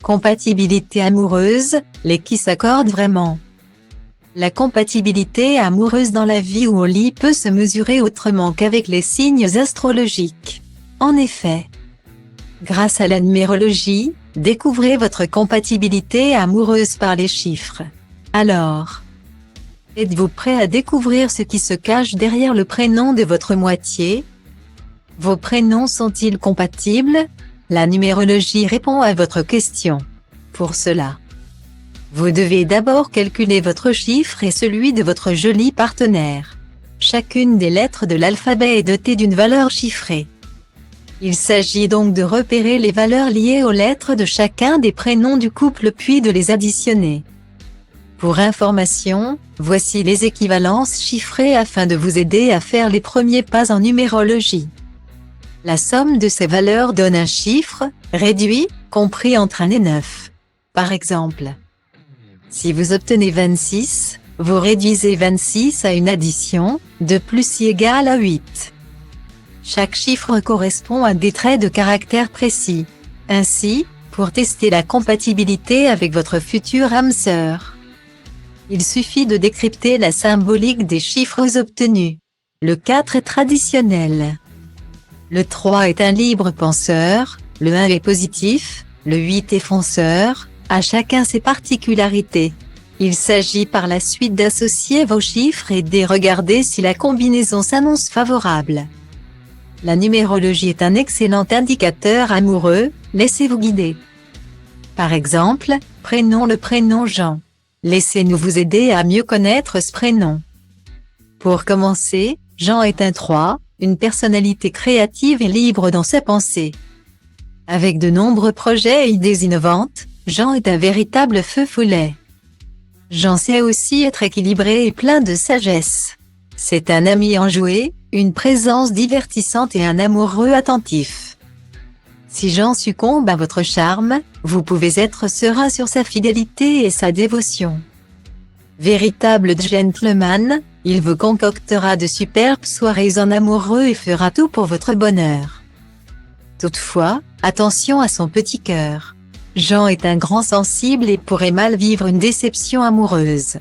Compatibilité amoureuse, les qui s'accordent vraiment. La compatibilité amoureuse dans la vie ou au lit peut se mesurer autrement qu'avec les signes astrologiques. En effet, grâce à la numérologie, découvrez votre compatibilité amoureuse par les chiffres. Alors, êtes-vous prêt à découvrir ce qui se cache derrière le prénom de votre moitié? Vos prénoms sont-ils compatibles? La numérologie répond à votre question. Pour cela, vous devez d'abord calculer votre chiffre et celui de votre joli partenaire. Chacune des lettres de l'alphabet est dotée d'une valeur chiffrée. Il s'agit donc de repérer les valeurs liées aux lettres de chacun des prénoms du couple puis de les additionner. Pour information, voici les équivalences chiffrées afin de vous aider à faire les premiers pas en numérologie. La somme de ces valeurs donne un chiffre, réduit, compris entre 1 et 9. Par exemple, si vous obtenez 26, vous réduisez 26 à une addition, de plus i égale à 8. Chaque chiffre correspond à des traits de caractère précis. Ainsi, pour tester la compatibilité avec votre future âme sœur, il suffit de décrypter la symbolique des chiffres obtenus. Le 4 est traditionnel. Le 3 est un libre penseur, le 1 est positif, le 8 est fonceur, à chacun ses particularités. Il s'agit par la suite d'associer vos chiffres et de regarder si la combinaison s'annonce favorable. La numérologie est un excellent indicateur amoureux, laissez-vous guider. Par exemple, prenons le prénom Jean. Laissez-nous vous aider à mieux connaître ce prénom. Pour commencer, Jean est un 3, une personnalité créative et libre dans ses pensées. Avec de nombreux projets et idées innovantes, Jean est un véritable feu follet. Jean sait aussi être équilibré et plein de sagesse. C'est un ami enjoué, une présence divertissante et un amoureux attentif. Si Jean succombe à votre charme, vous pouvez être serein sur sa fidélité et sa dévotion. Véritable gentleman, il vous concoctera de superbes soirées en amoureux et fera tout pour votre bonheur. Toutefois, attention à son petit cœur. Jean est un grand sensible et pourrait mal vivre une déception amoureuse.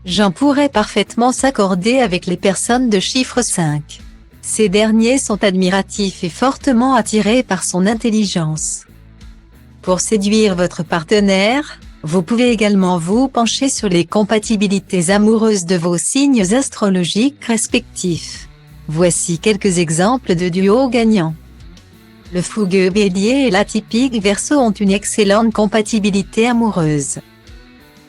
Jean pourrait parfaitement s'accorder avec les personnes de chiffre 5. Ces derniers sont admiratifs et fortement attirés par son intelligence. Pour séduire votre partenaire, vous pouvez également vous pencher sur les compatibilités amoureuses de vos signes astrologiques respectifs. Voici quelques exemples de duos gagnants. Le fougueux Bélier et l'atypique Verseau ont une excellente compatibilité amoureuse.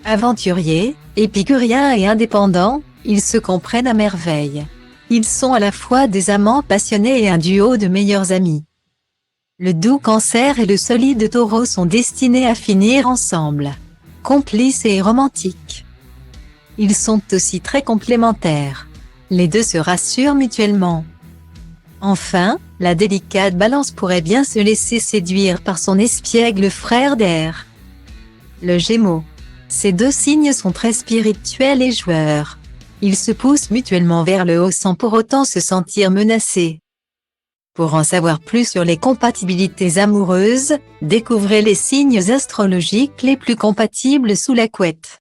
Aventuriers, épicuriens et indépendants, ils se comprennent à merveille. Ils sont à la fois des amants passionnés et un duo de meilleurs amis. Le doux Cancer et le solide Taureau sont destinés à finir ensemble. Complices et romantiques. Ils sont aussi très complémentaires. Les deux se rassurent mutuellement. Enfin, la délicate Balance pourrait bien se laisser séduire par son espiègle frère d'air, le Gémeaux. Ces deux signes sont très spirituels et joueurs. Ils se poussent mutuellement vers le haut sans pour autant se sentir menacés. Pour en savoir plus sur les compatibilités amoureuses, découvrez les signes astrologiques les plus compatibles sous la couette.